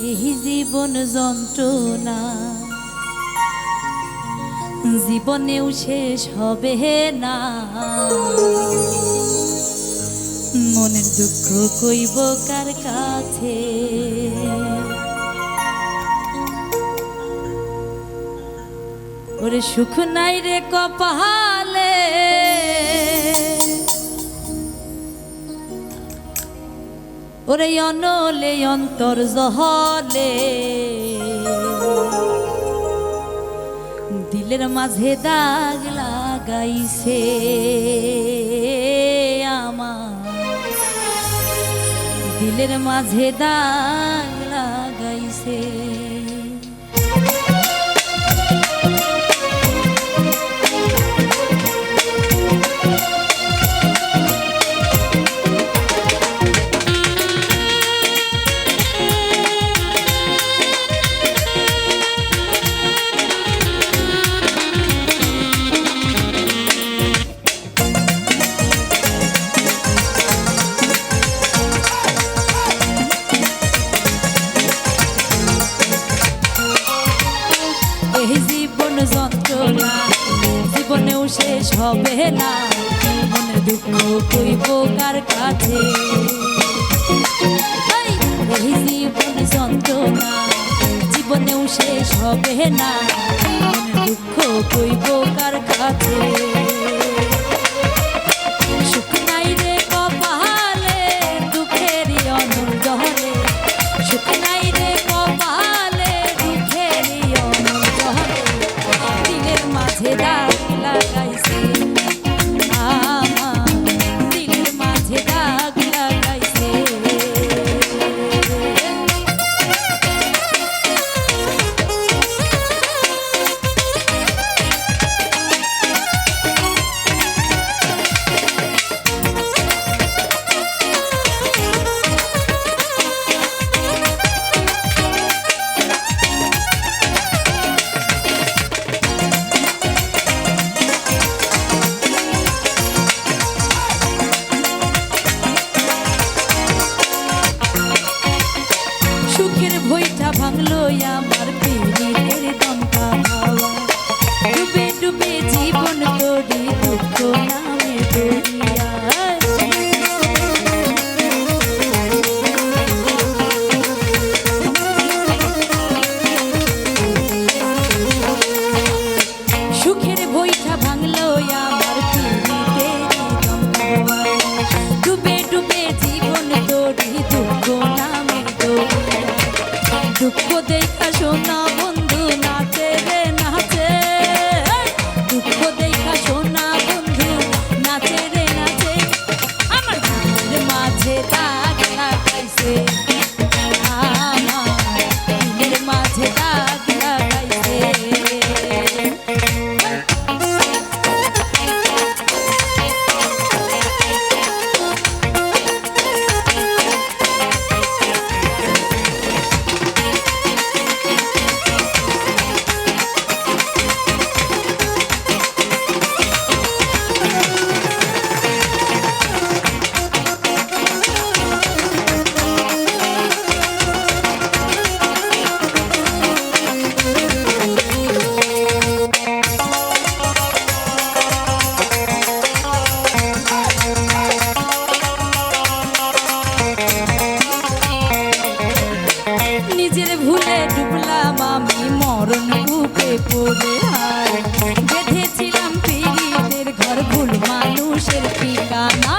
এই জীবন যন্ত্রণা জীবনেও শেষ হবে না। মনের দুঃখ কইব কার কাছে, ওরে সুখ নাই রে কপালে, ওরে অনলে অন্তর জহলে, দিলের মাঝে দাগ লাগাইছে আমার, দিলের মাঝে দাগ লাগাইছে। জীবন যন্ত্রণা জীবনেও শেষ হবে না, মনের দুঃখ কইব কার কাছে। এই জীবন যন্ত্রণা জীবনেও শেষ হবে না, মনের দুঃখ কইব কার কাছে। সুখ নাই রে কপালে, দুঃখেরই অনল জহলে, সুখ নাই রে কপালে, দুঃখেরই অনল জহলে, দিলের মাঝে দাগ লাগাইছে আমার, দিলের মাঝে দাগ লাগাইছে। সুখের ভইটা ভাঙলো আমার পীড়িতের দমকা হাওয়া, ডুবে ডুবে জীবন করি দুঃখ নামে দরিয়া। সুখের ভইটা ভাঙলো আমার পীড়িতের দমকা হাওয়া, ডুবে ডুবে জীবন করি দুঃখ নামে দরিয়া। দুঃখ দেখা শোনা বন্ধু নাচে রে নাচে, দুঃখ দেখা শোনা বন্ধু নাচে রে নাচে, আমার দিলের মাঝে দাগ লাগাইছে, আমার দিলের মাঝে দাগ লাগাইছে। নিজের ভুলে ডুবলাম আমি মরণ কূপে পড়ে, হায় বেঁধেছিলাম পীড়িতের ঘর ভুল মানুষের ঠিকানা।